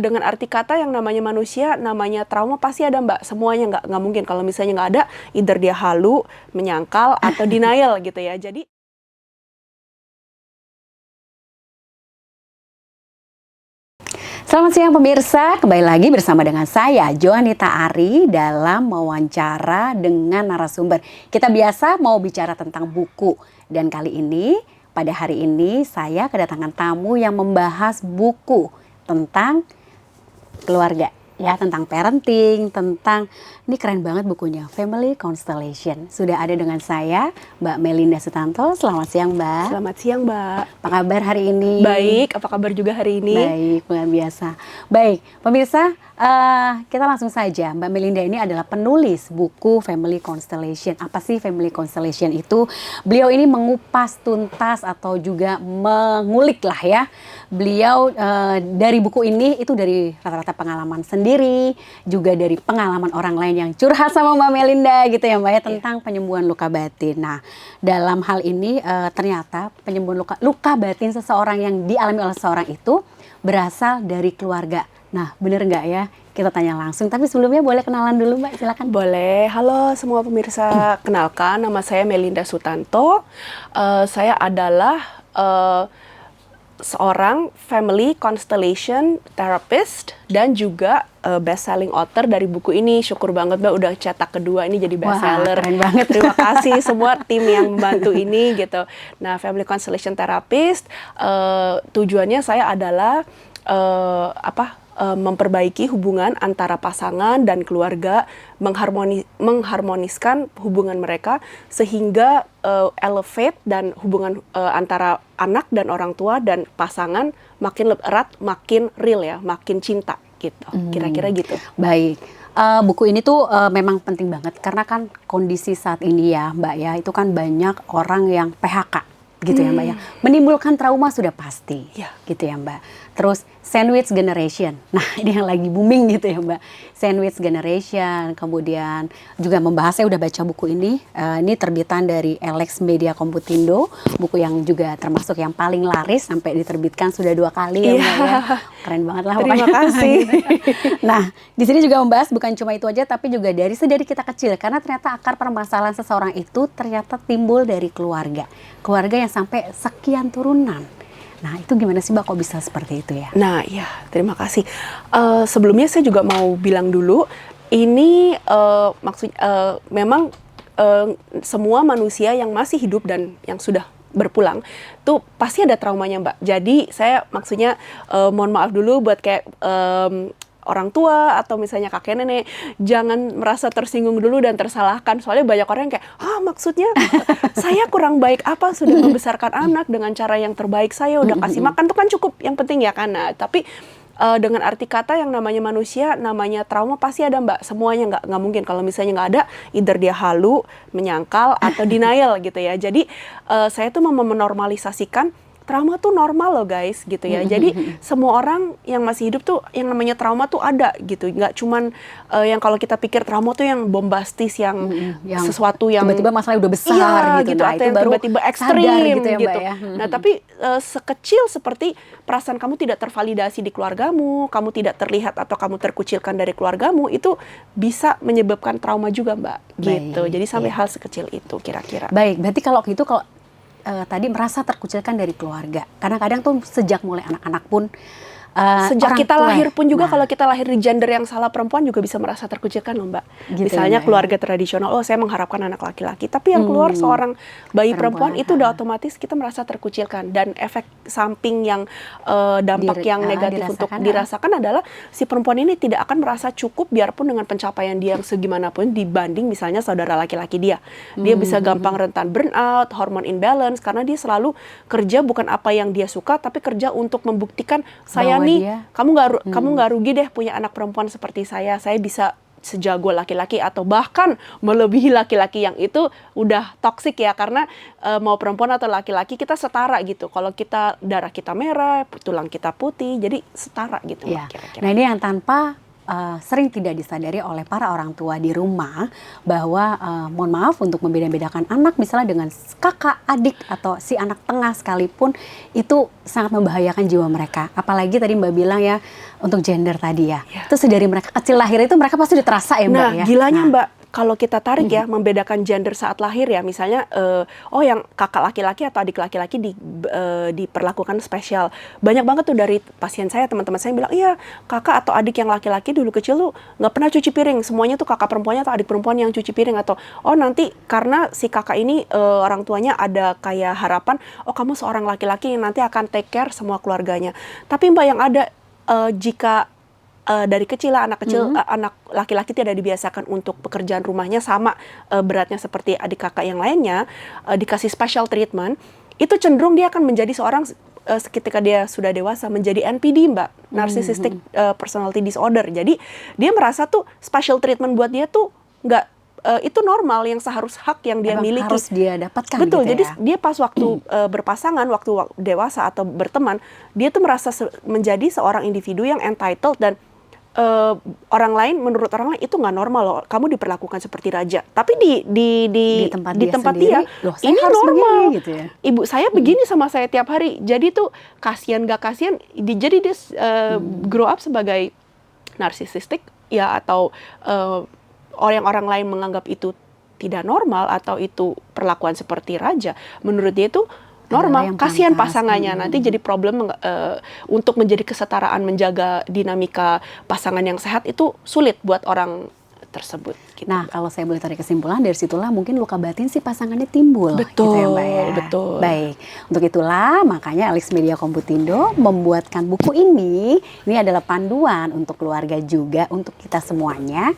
dengan arti kata yang namanya manusia, namanya trauma pasti ada Mbak, semuanya nggak mungkin kalau misalnya nggak ada, either dia halu, menyangkal, atau denial gitu ya. Jadi Selamat siang pemirsa, kembali lagi bersama dengan saya Joanita Ari dalam wawancara dengan narasumber. Kita biasa mau bicara tentang buku dan kali ini, pada hari ini saya kedatangan tamu yang membahas buku tentang keluarga. Ya, tentang parenting, tentang, ini keren banget bukunya, Family Constellation. Sudah ada dengan saya, Mbak Melinda Sutanto. Selamat siang, Mbak. selamat siang Mbak. Apa kabar hari ini? Baik, apa kabar juga hari ini? Baik, luar biasa. Baik, pemirsa, kita langsung saja. Mbak Melinda ini adalah penulis buku Family Constellation. Apa sih Family Constellation itu? Beliau ini mengupas tuntas atau juga mengulik lah ya. Beliau dari buku ini itu dari rata-rata pengalaman sendiri, juga dari pengalaman orang lain yang curhat sama Mbak Melinda gitu ya Mbak ya, tentang penyembuhan luka batin. Nah, dalam hal ini ternyata penyembuhan luka batin seseorang yang dialami oleh seseorang itu berasal dari keluarga. Nah, bener nggak ya? Kita tanya langsung. Tapi sebelumnya boleh kenalan dulu Mbak, silakan. Boleh. Halo semua pemirsa, kenalkan nama saya Melinda Sutanto. Saya adalah seorang family constellation therapist dan juga best-selling author dari buku ini. Syukur banget Mbak udah cetak kedua ini jadi bestseller. Wah, keren banget. Terima kasih semua tim yang membantu ini gitu. Nah, family constellation therapist tujuannya saya adalah memperbaiki hubungan antara pasangan dan keluarga, mengharmoniskan hubungan mereka sehingga elevate dan hubungan antara anak dan orang tua dan pasangan makin erat, makin real ya, makin cinta gitu. Kira-kira gitu. Baik. Buku ini tuh memang penting banget karena kan kondisi saat ini ya Mbak ya, itu kan banyak orang yang PHK gitu ya Mbak ya. Menimbulkan trauma sudah pasti gitu ya Mbak. Terus sandwich generation, nah ini yang lagi booming gitu ya Mbak. Sandwich generation, kemudian juga membahas, saya udah baca buku ini terbitan dari Alex Media Komputindo, buku yang juga termasuk yang paling laris sampai diterbitkan sudah 2 kali ya Mbak ya. Keren banget lah Terima kasih. Nah, di sini juga membahas bukan cuma itu aja, tapi juga dari kita kecil, karena ternyata akar permasalahan seseorang itu ternyata timbul dari keluarga. Keluarga yang sampai sekian turunan. Nah, itu gimana sih Mbak kok bisa seperti itu ya? Nah, ya, terima kasih. Sebelumnya saya juga mau bilang dulu, ini memang semua manusia yang masih hidup dan yang sudah berpulang, tuh pasti ada traumanya Mbak. Jadi saya maksudnya mohon maaf dulu buat kayak orang tua atau misalnya kakek nenek, jangan merasa tersinggung dulu dan tersalahkan. Soalnya banyak orang yang kayak, maksudnya saya kurang baik apa sudah membesarkan anak dengan cara yang terbaik, saya udah kasih makan, tuh kan cukup yang penting ya kan. Nah, tapi dengan arti kata yang namanya manusia, namanya trauma pasti ada Mbak. Semuanya nggak mungkin kalau misalnya nggak ada, either dia halu, menyangkal, atau denial gitu ya. Jadi saya tuh mau menormalisasikan trauma tuh normal loh guys gitu ya. Jadi semua orang yang masih hidup tuh yang namanya trauma tuh ada gitu. Nggak cuman yang kalau kita pikir trauma tuh yang bombastis, yang sesuatu yang tiba-tiba masalahnya udah besar gitu. Nah, atau yang tiba-tiba ekstrim gitu. Ya. Nah, tapi sekecil seperti perasaan kamu tidak tervalidasi di keluargamu, kamu tidak terlihat atau kamu terkucilkan dari keluargamu, itu bisa menyebabkan trauma juga Mbak. Gitu. Jadi sampai hal sekecil itu kira-kira. Baik, berarti kalau gitu tadi merasa terkucilkan dari keluarga. Kadang-kadang tuh sejak mulai anak-anak pun sejak kita lahir pun juga, kalau kita lahir di gender yang salah, perempuan juga bisa merasa terkucilkan loh Mbak. Gitu misalnya ya, keluarga tradisional, saya mengharapkan anak laki-laki, tapi yang keluar seorang bayi perempuan itu udah otomatis kita merasa terkucilkan. Dan efek samping yang dampak yang negatif untuk dirasakan adalah si perempuan ini tidak akan merasa cukup biarpun dengan pencapaian dia yang segimanapun dibanding misalnya saudara laki-laki dia. Dia bisa gampang rentan burnout, hormon imbalance, karena dia selalu kerja bukan apa yang dia suka, tapi kerja untuk membuktikan saya kamu nggak rugi deh punya anak perempuan seperti saya bisa sejago laki-laki atau bahkan melebihi laki-laki yang itu udah toksik ya, karena mau perempuan atau laki-laki kita setara gitu. Kalau kita darah kita merah, tulang kita putih, jadi setara gitu. Ya. Kira-kira. Nah, ini yang tanpa sering tidak disadari oleh para orang tua di rumah bahwa mohon maaf untuk membeda-bedakan anak misalnya dengan kakak, adik atau si anak tengah sekalipun itu sangat membahayakan jiwa mereka. Apalagi tadi Mbak bilang ya untuk gender tadi ya. Itu sedari mereka kecil lahir itu mereka pasti udah terasa ya Mbak Nah, ya. gilanya Mbak, kalau kita tarik ya, membedakan gender saat lahir ya, misalnya, yang kakak laki-laki atau adik laki-laki diperlakukan spesial. Banyak banget tuh dari pasien saya, teman-teman saya bilang, iya kakak atau adik yang laki-laki dulu kecil tuh nggak pernah cuci piring, semuanya tuh kakak perempuannya atau adik perempuan yang cuci piring, atau nanti karena si kakak ini orang tuanya ada kayak harapan, kamu seorang laki-laki yang nanti akan take care semua keluarganya. Tapi Mbak yang ada, jika dari kecil anak kecil anak laki-laki tidak dibiasakan untuk pekerjaan rumahnya sama beratnya seperti adik kakak yang lainnya, dikasih special treatment, itu cenderung dia akan menjadi seorang ketika dia sudah dewasa menjadi NPD Mbak, narcissistic personality disorder. Jadi dia merasa tuh special treatment buat dia tuh nggak itu normal, yang hak yang dia miliki harus dia dapatkan. Betul, gitu jadi ya? dia pas waktu berpasangan, waktu dewasa atau berteman, dia tuh merasa menjadi seorang individu yang entitled, dan menurut orang lain itu nggak normal loh, kamu diperlakukan seperti raja. Tapi di tempat dia, loh, saya ini harus normal. begini, gitu ya. Ibu saya begini sama saya tiap hari. Jadi tuh kasihan gak kasihan, jadi dia grow up sebagai narsisistik ya, atau orang lain menganggap itu tidak normal atau itu perlakuan seperti raja. Menurut dia itu normal, kasihan pasangannya nanti jadi problem untuk menjadi kesetaraan, menjaga dinamika pasangan yang sehat itu sulit buat orang tersebut. Gitu. Nah, kalau saya boleh tarik kesimpulan, dari situlah mungkin luka batin si pasangannya timbul. Betul, gitu ya Mbak ya. betul. Baik, untuk itulah makanya Alex Media Komputindo membuatkan buku ini. Ini adalah panduan untuk keluarga juga, untuk kita semuanya.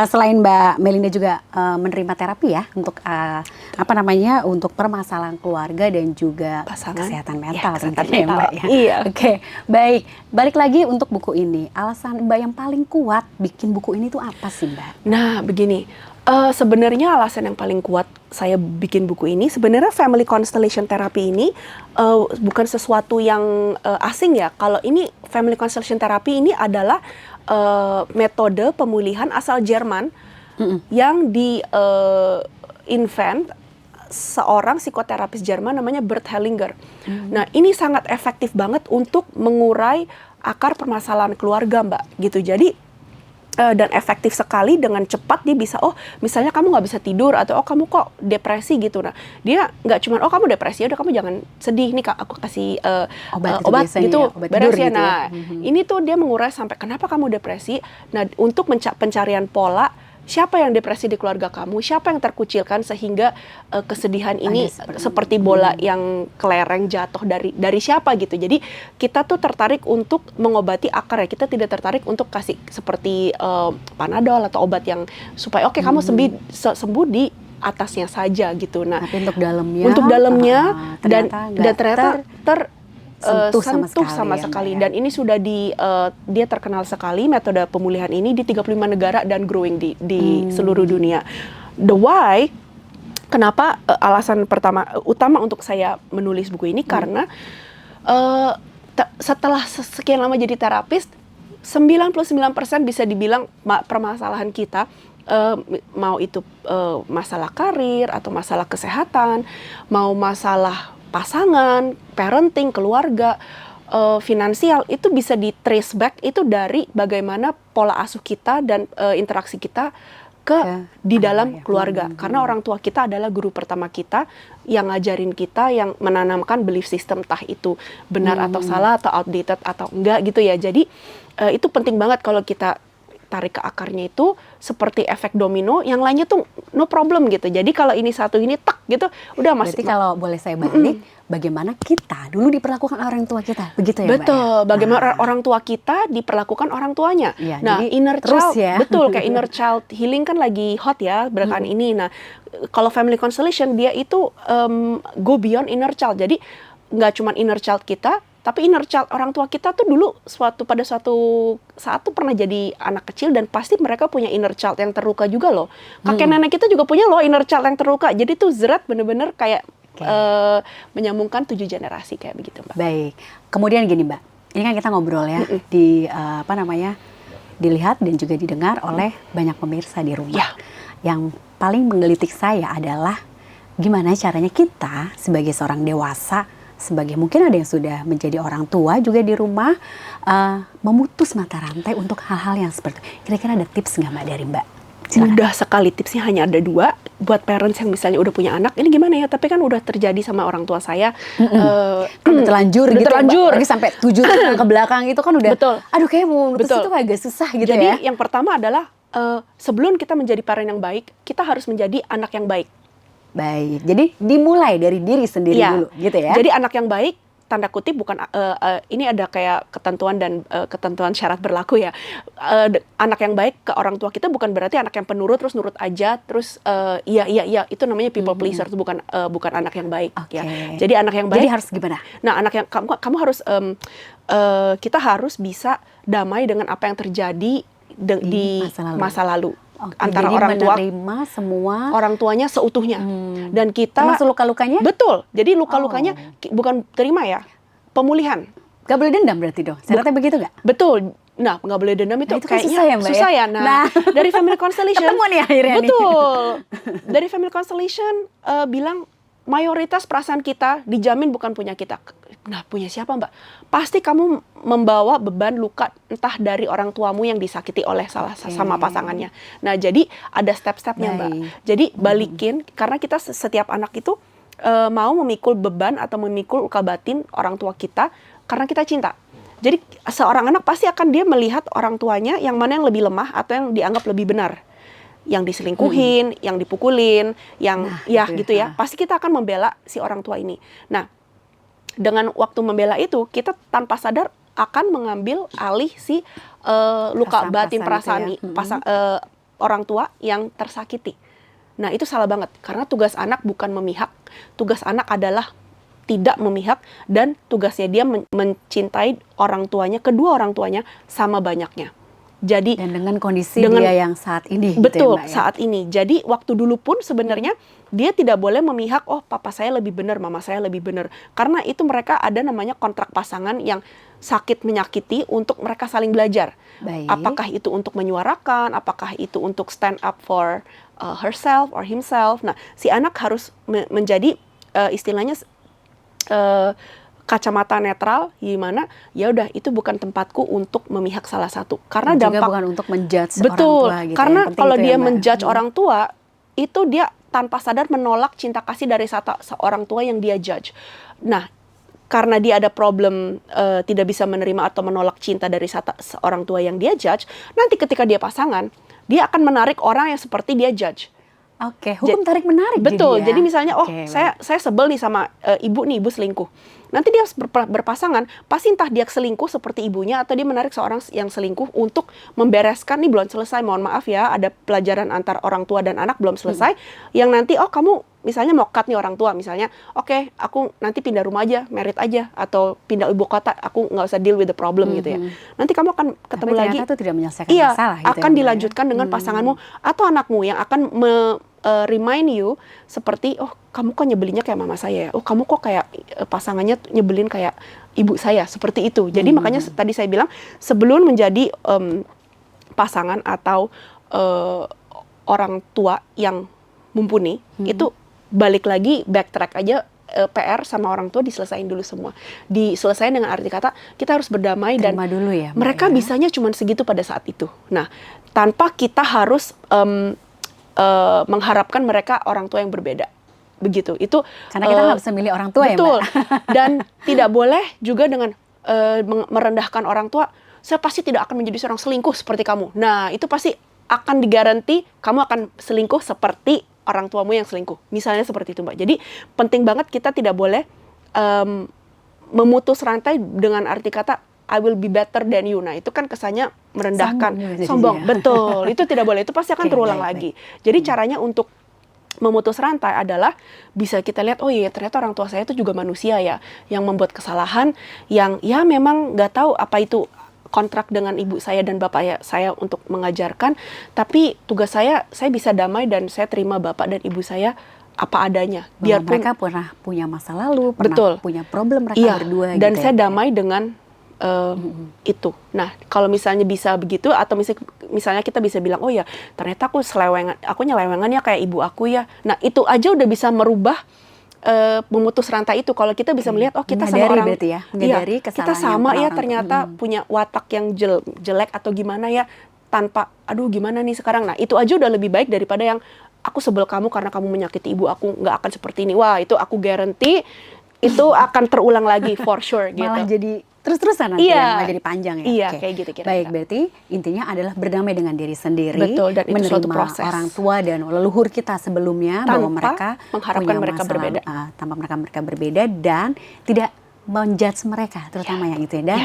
Selain Mbak Melinda juga menerima terapi ya, untuk untuk permasalahan keluarga dan juga pasangan, kesehatan mental. Ya, tentunya ya Mbak ya. Iya. Oke, baik. Balik lagi untuk buku ini. Alasan Mbak yang paling kuat bikin buku ini tuh apa sih Mbak? Nah, begini, sebenarnya alasan yang paling kuat saya bikin buku ini, sebenarnya family constellation therapy ini bukan sesuatu yang asing ya. Kalau ini family constellation therapy ini adalah metode pemulihan asal Jerman yang invent seorang psikoterapis Jerman namanya Bert Hellinger. Nah, ini sangat efektif banget untuk mengurai akar permasalahan keluarga, Mbak. Gitu. Jadi dan efektif sekali, dengan cepat dia bisa, misalnya kamu nggak bisa tidur, atau kamu kok depresi gitu. Nah, dia nggak cuma kamu depresi, udah kamu jangan sedih nih, aku kasih obat gitu, obat beres ya. Gitu nah, ini tuh dia mengurai sampai kenapa kamu depresi. Nah, untuk pencarian pola, siapa yang depresi di keluarga kamu, siapa yang terkucilkan sehingga kesedihan ini seperti bola yang kelereng jatuh dari siapa gitu. Jadi kita tuh tertarik untuk mengobati akar ya, kita tidak tertarik untuk kasih seperti Panadol atau obat yang supaya kamu sembuh di atasnya saja gitu. Nah, tapi untuk dalamnya dan ternyata sentuh sama sekali. Dan ini sudah dia terkenal sekali, metode pemulihan ini di 35 negara dan growing di seluruh dunia. The why, kenapa alasan utama untuk saya menulis buku ini, karena setelah sekian lama jadi terapis, 99% bisa dibilang permasalahan kita, mau itu masalah karir atau masalah kesehatan, mau masalah pasangan, parenting, keluarga, finansial, itu bisa di trace back itu dari bagaimana pola asuh kita dan interaksi kita di dalam keluarga. Karena orang tua kita adalah guru pertama kita yang ngajarin kita, yang menanamkan belief system, entah itu benar atau salah atau outdated atau enggak gitu ya. Jadi itu penting banget kalau kita tarik ke akarnya, itu seperti efek domino, yang lainnya tuh no problem gitu. Jadi kalau ini satu ini tak gitu, udah Berarti kalau boleh saya balik, bagaimana kita dulu diperlakukan orang tua kita, begitu ya Mbak? Betul, bagaimana orang tua kita diperlakukan orang tuanya. Ya, nah, inner child, betul, kayak inner child healing kan lagi hot ya belakangan ini. Nah, kalau family constellation dia itu go beyond inner child. Jadi nggak cuma inner child kita, tapi inner child orang tua kita tuh dulu pada suatu saat tuh pernah jadi anak kecil, dan pasti mereka punya inner child yang terluka juga loh. Kakek nenek kita juga punya loh inner child yang terluka. Jadi tuh zerat bener-bener kayak menyambungkan 7 generasi kayak begitu, Mbak. Baik. Kemudian gini Mbak, ini kan kita ngobrol ya di dilihat dan juga didengar oleh banyak pemirsa di rumah. Ya. Yang paling menggelitik saya adalah gimana caranya kita sebagai seorang dewasa, sebagai mungkin ada yang sudah menjadi orang tua juga di rumah, memutus mata rantai untuk hal-hal yang seperti itu. Kira-kira ada tips nggak Mbak dari Mbak? Silakan. Mudah sekali, tipsnya hanya ada 2 buat parents yang misalnya udah punya anak. Ini gimana ya? Tapi kan udah terjadi sama orang tua saya. Udah terlanjur udah gitu terlanjur. ya, Mbak. Lagi sampai 7 tahun ke belakang itu kan udah, Betul. aduh kayak mau mutus Betul. itu agak susah gitu Jadi ya. yang pertama adalah sebelum kita menjadi parent yang baik, kita harus menjadi anak yang baik. Baik, jadi dimulai dari diri sendiri Iya. dulu gitu ya. Jadi anak yang baik, tanda kutip bukan ini ada kayak ketentuan dan ketentuan syarat berlaku ya. Anak yang baik ke orang tua kita bukan berarti anak yang penurut terus nurut aja terus iya itu namanya people pleaser, itu bukan anak yang baik ya. Jadi anak yang baik. Jadi harus gimana? Nah, anak yang kamu harus kita harus bisa damai dengan apa yang terjadi di masa lalu. Antara jadi orang tua, menerima semua orang tuanya seutuhnya, dan kita termasuk luka-lukanya. betul. Jadi luka-lukanya bukan terima ya, pemulihan. Gak boleh dendam berarti dong. Syaratnya begitu gak? Betul. Nah, nggak boleh dendam itu, Nah, itu kan kayaknya susah ya, Mbak, ya? susah ya. Nah, dari family constellation Ketemu nih akhirnya nih. betul. Dari family constellation bilang mayoritas perasaan kita dijamin bukan punya kita. Nah, punya siapa, Mbak? Pasti kamu membawa beban luka entah dari orang tuamu yang disakiti oleh sama pasangannya. Nah, jadi ada step-stepnya, Mbak. Jadi balikin, karena kita setiap anak itu mau memikul beban atau memikul luka batin orang tua kita karena kita cinta. Jadi seorang anak pasti akan dia melihat orang tuanya yang mana yang lebih lemah atau yang dianggap lebih benar. Yang diselingkuhin, yang dipukulin, yang gitu ya. Pasti kita akan membela si orang tua ini. Nah, dengan waktu membela itu, kita tanpa sadar akan mengambil alih si luka batin perasaan orang tua yang tersakiti. Nah, itu salah banget. Karena tugas anak bukan memihak. Tugas anak adalah tidak memihak, dan tugasnya dia mencintai orang tuanya, kedua orang tuanya sama banyaknya. Jadi dan dengan kondisi dia yang saat ini betul gitu ya, Mbak, ya? saat ini. Jadi waktu dulu pun sebenarnya dia tidak boleh memihak, oh papa saya lebih benar, mama saya lebih benar, karena itu mereka ada namanya kontrak pasangan yang sakit menyakiti untuk mereka saling belajar. Baik. Apakah itu untuk menyuarakan, apakah itu untuk stand up for herself or himself. Nah, si anak harus menjadi istilahnya kacamata netral, gimana ya udah itu bukan tempatku untuk memihak salah satu, karena dan dampak juga bukan untuk menjudge betul, orang tua gitu. karena kalau dia ya, menjudge orang tua itu dia tanpa sadar menolak cinta kasih dari seorang tua yang dia judge. Nah, karena dia ada problem tidak bisa menerima atau menolak cinta dari seorang tua yang dia judge, nanti ketika dia pasangan dia akan menarik orang yang seperti dia judge. Oke, hukum tarik menarik. Betul. Jadi ya? misalnya, saya sebel nih sama ibu selingkuh. Nanti dia berpasangan, pasti entah dia selingkuh seperti ibunya atau dia menarik seorang yang selingkuh untuk membereskan, nih belum selesai, mohon maaf ya, ada pelajaran antar orang tua dan anak belum selesai, yang nanti, oh kamu misalnya mau cut nih orang tua, misalnya, oke, aku nanti pindah rumah aja, merit aja, atau pindah ibu kota, aku nggak usah deal with the problem gitu ya. Nanti kamu akan ketemu lagi, itu tidak menyelesaikan masalah gitu akan ya, dilanjutkan dengan pasanganmu atau anakmu yang akan remind you seperti, oh kamu kok nyebelinnya kayak mama saya ya, oh kamu kok kayak pasangannya nyebelin kayak ibu saya, seperti itu. Jadi makanya tadi saya bilang sebelum menjadi pasangan atau orang tua yang mumpuni, itu balik lagi backtrack aja, PR sama orang tua diselesain dulu semua. Diselesain dengan arti kata kita harus berdamai dan dulu ya, mereka bisanya cuma segitu pada saat itu. Nah, tanpa kita harus mengharapkan mereka orang tua yang berbeda. Begitu. Itu karena kita nggak bisa milih orang tua betul. Ya, Mbak. Dan tidak boleh juga dengan merendahkan orang tua. Saya pasti tidak akan menjadi seorang selingkuh seperti kamu. Nah, itu pasti akan digaranti kamu akan selingkuh seperti orang tuamu yang selingkuh. Misalnya seperti itu, Mbak. Jadi penting banget kita tidak boleh memutus rantai dengan arti kata I will be better than you. Nah, itu kan kesannya merendahkan, sombong. Betul. Itu tidak boleh. Itu pasti akan terulang lagi. Jadi caranya untuk memutus rantai adalah bisa kita lihat, oh iya ternyata orang tua saya itu juga manusia ya, yang membuat kesalahan, yang ya memang nggak tahu apa itu kontrak dengan ibu saya dan bapak saya untuk mengajarkan, tapi tugas saya bisa damai dan saya terima bapak dan ibu saya apa adanya. Biarpun mereka pernah punya masa lalu, pernah punya problem mereka berdua. Dan gitu saya damai dengan itu. Nah, kalau misalnya bisa begitu, atau misalnya kita bisa bilang, oh ya, ternyata aku nyelewengan ya kayak ibu aku ya. Nah, itu aja udah bisa merubah, memutus rantai itu. Kalau kita bisa melihat, oh kita sama Menyadari orang, berarti ya, menyadari iya, kita kesalahan yang sama pernah ya orang ternyata punya watak yang jelek atau gimana ya, tanpa, aduh gimana nih sekarang. Nah, itu aja udah lebih baik daripada yang aku sebel kamu karena kamu menyakiti ibu aku, nggak akan seperti ini. Wah, itu aku guarantee itu akan terulang lagi for sure gitu. malah jadi terus-terusan nanti Iya. ya, malah jadi panjang ya. Iya, Oke. kayak gitu kira-kira. Baik, berarti intinya adalah berdamai dengan diri sendiri, Betul, dan itu menerima suatu proses. orang tua dan leluhur kita sebelumnya bahwa Tanpa mereka mengharapkan punya mereka masalah, berbeda. tanpa mereka berbeda dan tidak menjudge mereka, terutama yang itu ya. Dan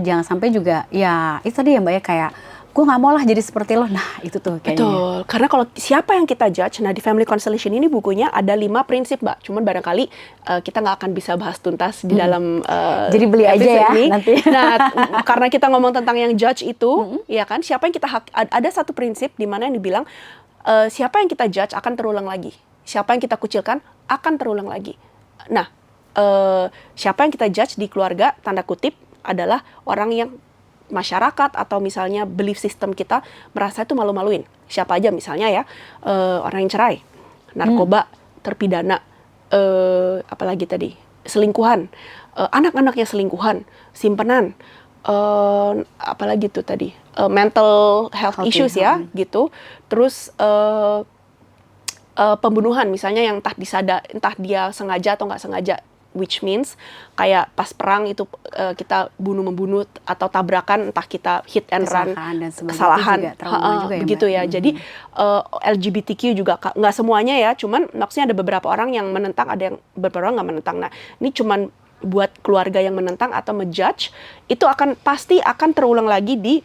jangan sampai juga ya itu tadi ya Mbak ya, kayak gue nggak mau lah jadi seperti lo. Nah itu tuh kayaknya. Betul, karena kalau siapa yang kita judge, nah di Family Constellation ini bukunya ada 5 prinsip Mbak, cuman barangkali kita nggak akan bisa bahas tuntas di dalam Jadi beli aja episode ya ini. nanti. Nah, karena kita ngomong tentang yang judge itu, ya kan, siapa yang kita ada satu prinsip di mana yang dibilang siapa yang kita judge akan terulang lagi, siapa yang kita kucilkan akan terulang lagi. Nah, siapa yang kita judge di keluarga, tanda kutip, adalah orang yang masyarakat atau misalnya belief system kita merasa itu malu-maluin. Siapa aja misalnya ya, orang yang cerai, narkoba, terpidana, apalagi tadi, selingkuhan, anak-anaknya selingkuhan, simpenan, apalagi tuh tadi, mental health issues ya, gitu. Terus pembunuhan misalnya yang entah dia sengaja atau nggak sengaja. Which means kayak pas perang itu kita membunuh atau tabrakan, entah kita hit and run, kesalahan, begitu ya. Jadi LGBTQ juga nggak semuanya ya, cuman maksudnya ada beberapa orang yang menentang, ada yang beberapa orang nggak menentang. Nah ini cuman buat keluarga yang menentang atau ngejudge, itu pasti akan terulang lagi di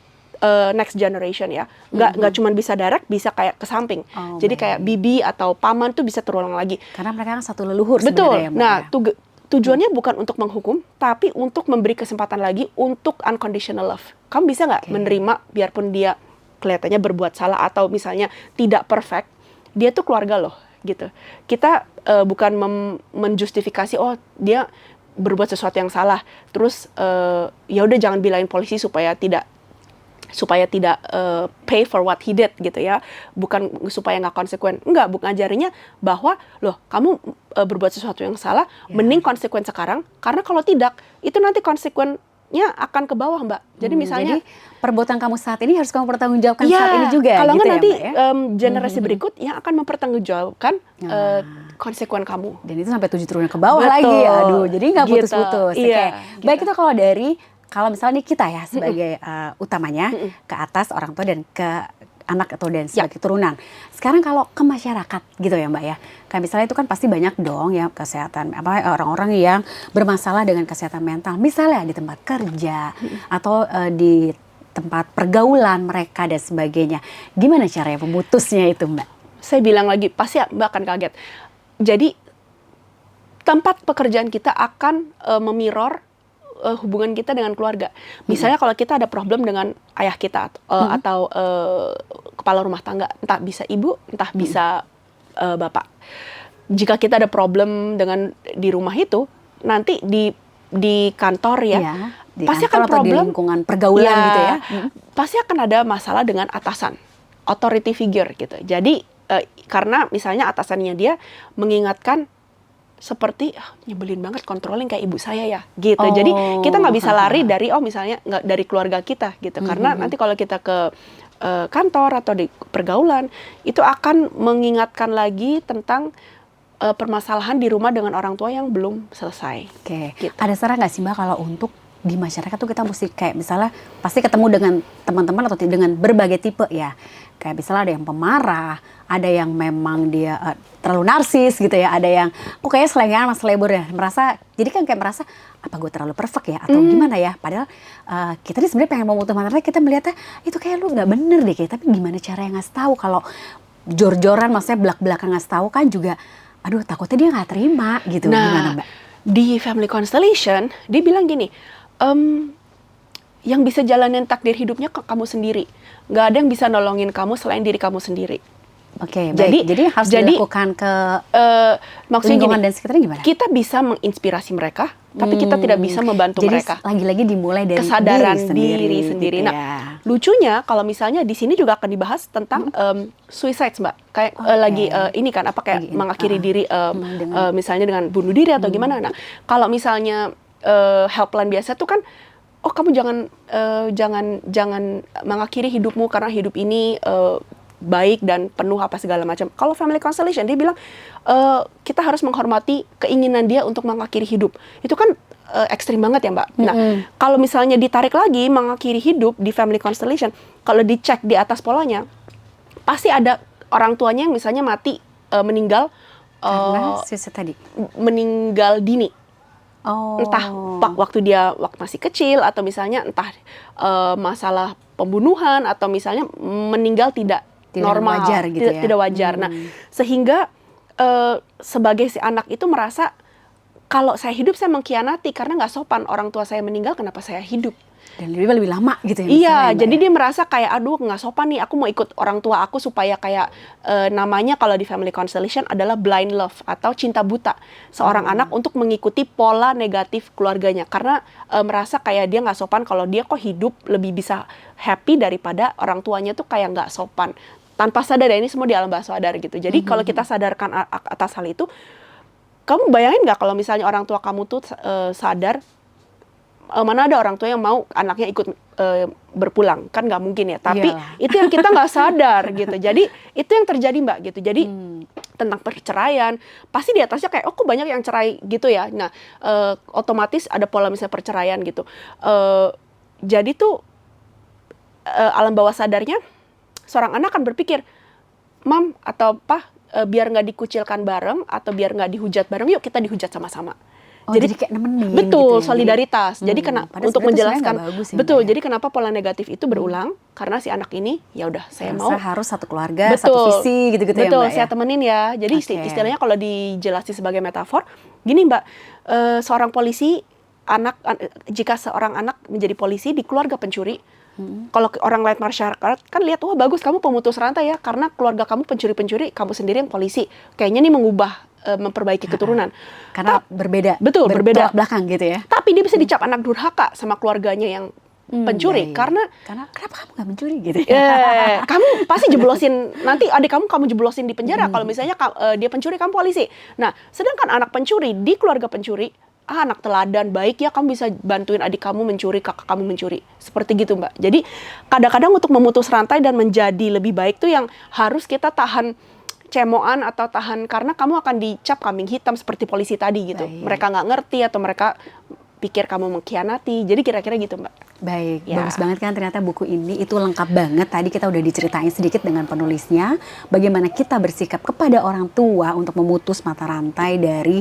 next generation ya. Nggak cuman bisa direct, bisa kayak ke samping. Jadi kayak bibi atau paman tuh bisa terulang lagi. Karena mereka kan satu leluhur sebenarnya. Betul. Nah, tujuannya bukan untuk menghukum, tapi untuk memberi kesempatan lagi untuk unconditional love. Kamu bisa nggak menerima biarpun dia kelihatannya berbuat salah atau misalnya tidak perfect, dia tuh keluarga loh, gitu. Kita bukan menjustifikasi, oh dia berbuat sesuatu yang salah, terus ya udah jangan bilangin polisi supaya tidak pay for what he did gitu ya, bukan supaya nggak konsekuen, enggak, bukan ngajarinnya bahwa loh kamu berbuat sesuatu yang salah, mending konsekuen sekarang, karena kalau tidak itu nanti konsekuennya akan ke bawah Mbak. Jadi misalnya perbuatan kamu saat ini harus kamu pertanggungjawabkan saat ini juga. Kalau gitu nggak nanti generasi berikut yang akan mempertanggungjawabkan konsekuen kamu. Dan itu sampai 7 turunan ke bawah lagi, aduh, jadi nggak putus-putus. Iya, baik itu kalau misalnya nih kita ya sebagai utamanya ke atas orang tua dan ke anak atau dan sebagai turunan. Sekarang kalau ke masyarakat gitu ya Mbak ya. Kayak misalnya itu kan pasti banyak dong ya kesehatan orang-orang yang bermasalah dengan kesehatan mental. Misalnya di tempat kerja atau di tempat pergaulan mereka dan sebagainya. Gimana caranya memutusnya itu Mbak? Saya bilang lagi, pasti Mbak akan kaget. Jadi tempat pekerjaan kita akan memirror hubungan kita dengan keluarga. Misalnya kalau kita ada problem dengan ayah kita atau kepala rumah tangga, entah bisa ibu, entah bisa bapak. Jika kita ada problem dengan di rumah itu, nanti di kantor ya, pasti akan problem di lingkungan pergaulan gitu ya. Pasti akan ada masalah dengan atasan, authority figure gitu. Jadi karena misalnya atasannya dia mengingatkan seperti nyebelin banget, controlling kayak ibu saya ya gitu. Jadi kita nggak bisa lari dari misalnya nggak dari keluarga kita gitu, karena nanti kalau kita ke kantor atau di pergaulan itu akan mengingatkan lagi tentang permasalahan di rumah dengan orang tua yang belum selesai. Gitu. Ada saran nggak sih Mbak kalau untuk di masyarakat tuh kita mesti kayak misalnya pasti ketemu dengan teman-teman atau dengan berbagai tipe ya. Kayak misalnya ada yang pemarah, ada yang memang dia terlalu narsis gitu ya, ada yang kayaknya selengean sama selebor ya, merasa, jadi kan kayak merasa apa gue terlalu perfect ya atau gimana ya, padahal kita nih sebenarnya pengen memutus matanya, kita melihatnya itu kayak lu nggak bener deh, kayak, tapi gimana cara yang ngasih tahu, kalau jor-joran maksudnya belak-belakan ngasih tahu kan juga, aduh takutnya dia nggak terima gitu. Nah, gimana Mbak? Di Family Constellation dia bilang gini, yang bisa jalanin takdir hidupnya ke kamu sendiri. Nggak ada yang bisa nolongin kamu selain diri kamu sendiri. Oke, baik. Jadi harus dilakukan ke maksudnya lingkungan gini, dan sekitarnya gimana? kita bisa menginspirasi mereka, tapi kita tidak bisa membantu Jadi mereka. lagi-lagi dimulai dari Kesadaran diri sendiri. gitu Nah, ya. lucunya kalau misalnya di sini juga akan dibahas tentang suicide, Mbak. Kayak lagi ini kan apa kayak Lagi mengakhiri diri dengan misalnya dengan bunuh diri atau gimana. Nah, kalau misalnya helpline biasa tuh kan, oh kamu jangan mengakhiri hidupmu karena hidup ini baik dan penuh apa segala macam. Kalau family constellation dia bilang kita harus menghormati keinginan dia untuk mengakhiri hidup. Itu kan ekstrim banget ya, Mbak. Nah, kalau misalnya ditarik lagi mengakhiri hidup di family constellation, kalau dicek di atas polanya, pasti ada orang tuanya yang misalnya mati meninggal karena suicide tadi. meninggal dini. Oh. Entah waktu dia masih kecil atau misalnya entah masalah pembunuhan atau misalnya meninggal tidak normal, wajar gitu ya. tidak wajar. Nah, sehingga sebagai si anak itu merasa kalau saya hidup saya mengkhianati karena nggak sopan, orang tua saya meninggal kenapa saya hidup? Dan lebih lama gitu ya. Iya, misalnya, jadi Mbak, dia merasa kayak aduh nggak sopan nih, aku mau ikut orang tua aku supaya kayak namanya kalau di family constellation adalah blind love atau cinta buta seorang anak untuk mengikuti pola negatif keluarganya karena merasa kayak dia nggak sopan kalau dia kok hidup lebih bisa happy daripada orang tuanya tuh kayak nggak sopan. Tanpa sadar ya, ini semua di alam bawah sadar gitu. Jadi kalau kita sadarkan atas hal itu, kamu bayangin nggak kalau misalnya orang tua kamu tuh sadar, mana ada orang tua yang mau anaknya ikut berpulang, kan nggak mungkin ya. Tapi itu yang kita nggak sadar gitu. Jadi itu yang terjadi, Mbak gitu. Jadi tentang perceraian, pasti di atasnya kayak, oh kok banyak yang cerai gitu ya. Nah, otomatis ada pola misalnya perceraian gitu. Jadi tuh alam bawah sadarnya seorang anak akan berpikir, Mam atau Pah, biar nggak dikucilkan bareng atau biar nggak dihujat bareng, yuk kita dihujat sama-sama. Oh, jadi kayak nemenin betul, gitu ya. Solidaritas. Jadi untuk menjelaskan bagus ya, betul. Mbak, ya? Jadi kenapa pola negatif itu berulang? Karena si anak ini ya udah saya mau harus satu keluarga, satu visi gitu-gitu ya, betul, Mbak, saya ya? temenin ya. Jadi istilahnya kalau dijelasin sebagai metafor, gini Mbak, seorang polisi jika seorang anak menjadi polisi di keluarga pencuri, kalau orang lain masyarakat kan lihat, wah bagus kamu pemutus rantai ya, karena keluarga kamu pencuri-pencuri, kamu sendiri yang polisi. Kayaknya nih memperbaiki keturunan. Karena berbeda. Betul, berbeda. Bertolak belakang gitu ya. Tapi dia bisa dicap anak durhaka sama keluarganya yang pencuri. Karena kenapa kamu nggak mencuri gitu? kamu pasti jeblosin, nanti adik kamu jeblosin di penjara kalau misalnya dia pencuri, kamu polisi. Nah, sedangkan anak pencuri di keluarga pencuri, anak teladan baik ya, kamu bisa bantuin adik kamu mencuri, kakak kamu mencuri. Seperti gitu, Mbak. Jadi kadang-kadang untuk memutus rantai dan menjadi lebih baik tuh yang harus kita tahan cemoan atau tahan, karena kamu akan dicap kambing hitam seperti polisi tadi gitu. Baik. Mereka nggak ngerti atau mereka pikir kamu mengkhianati. Jadi kira-kira gitu, Mbak. Baik, Ya. bagus banget kan ternyata buku ini itu lengkap banget. Tadi kita udah diceritain sedikit dengan penulisnya bagaimana kita bersikap kepada orang tua untuk memutus mata rantai dari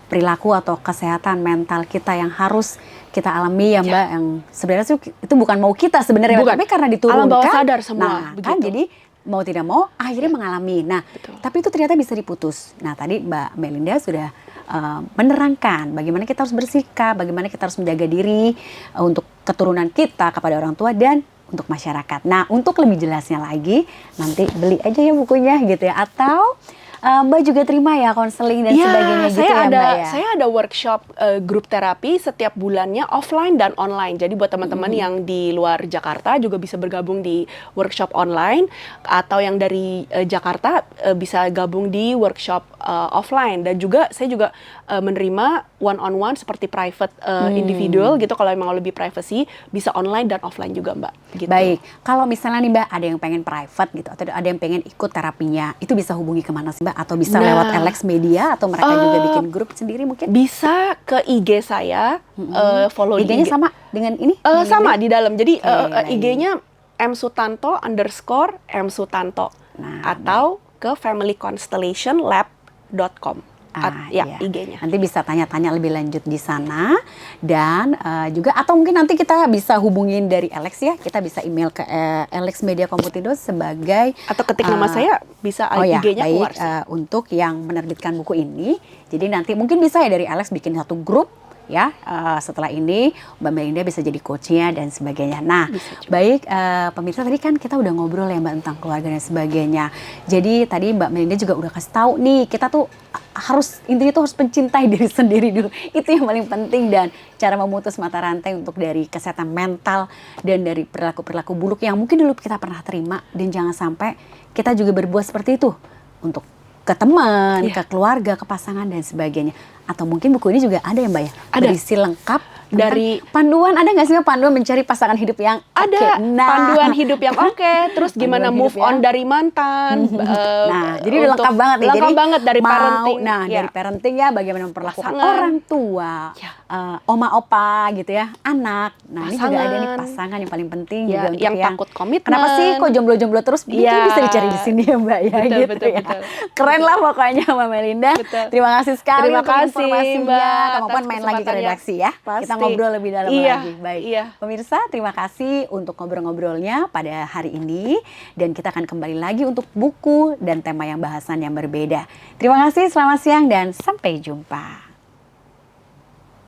perilaku atau kesehatan mental kita yang harus kita alami ya, Mbak. Yang sebenarnya itu bukan mau kita sebenarnya, Bukan. tapi karena diturunkan. Alam bawah sadar semua. Nah, kan jadi mau tidak mau akhirnya mengalami. Nah, tapi itu ternyata bisa diputus. Nah, tadi Mbak Melinda sudah menerangkan bagaimana kita harus bersikap, bagaimana kita harus menjaga diri untuk keturunan kita kepada orang tua dan untuk masyarakat. Nah, untuk lebih jelasnya lagi, nanti beli aja ya bukunya gitu ya. Atau Mbak juga terima ya konseling dan sebagainya gitu ya, Mbak ya? Saya ada workshop grup terapi setiap bulannya offline dan online. Jadi buat teman-teman yang di luar Jakarta juga bisa bergabung di workshop online, atau yang dari Jakarta bisa gabung di workshop offline. Dan juga saya juga menerima one-on-one seperti private individual gitu. Kalau memang lebih privacy bisa online dan offline juga, Mbak. Gitu. Baik, kalau misalnya nih Mbak ada yang pengen private gitu atau ada yang pengen ikut terapinya, itu bisa hubungi kemana sih Mbak? Atau bisa lewat Alex Media atau mereka juga bikin grup sendiri mungkin? Bisa ke IG saya, follow IG-nya sama dengan ini? sama di dalam. Jadi IG-nya @msutanto_msutanto atau ke familyconstellationlab.com. Iya. IG-nya. Nanti bisa tanya-tanya lebih lanjut di sana dan juga atau mungkin nanti kita bisa hubungin dari Alex ya, kita bisa email ke Alex Media Komputindo sebagai atau ketik nama saya bisa IG-nya keluar. Untuk yang menerbitkan buku ini, jadi nanti mungkin bisa ya dari Alex bikin satu grup ya. Setelah ini Mbak Melinda bisa jadi coachnya dan sebagainya. Nah, Bisa juga. baik pemirsa, tadi kan kita udah ngobrol ya Mbak tentang keluarga dan sebagainya. Jadi tadi Mbak Melinda juga udah kasih tahu nih, kita tuh intinya tuh harus mencintai diri sendiri dulu. Itu yang paling penting, dan cara memutus mata rantai untuk dari kesehatan mental dan dari perilaku-perilaku buruk yang mungkin dulu kita pernah terima, dan jangan sampai kita juga berbuat seperti itu untuk ke teman, ke keluarga, ke pasangan dan sebagainya. Atau mungkin buku ini juga ada ya Mbak ya? Ada. Berisi lengkap Dari panduan, ada nggak sih Mbak panduan mencari pasangan hidup yang ada oke? Nah, panduan hidup yang oke, terus gimana Panduan move hidup ya. on dari mantan. Nah, jadi udah lengkap banget nih. Lengkap Jadi banget dari mau, parenting. Nah, ya. dari parenting ya, bagaimana memperlakukan Pasangan. orang tua, Ya. oma opa gitu ya, anak. Nah, ini juga ada nih Pasangan. pasangan yang paling penting Ya, juga untuk yang takut komitmen. Kenapa sih kok jomblo-jomblo terus? Mungkin Ya. bisa dicari di sini ya Mbak ya, Betul, gitu betul, ya. betul. Keren lah pokoknya Mbak Melinda. Betul. Terima kasih sekali Terima untuk kasih, informasinya. Mbak, Kapan atas main lagi ke kesempatannya. redaksi ya. Pasti. Kita ngobrol lebih dalam Iya, lagi. Baik. iya. Pemirsa, terima kasih untuk ngobrol-ngobrolnya pada hari ini, dan kita akan kembali lagi untuk buku dan tema yang bahasan yang berbeda. Terima kasih, selamat siang dan sampai jumpa.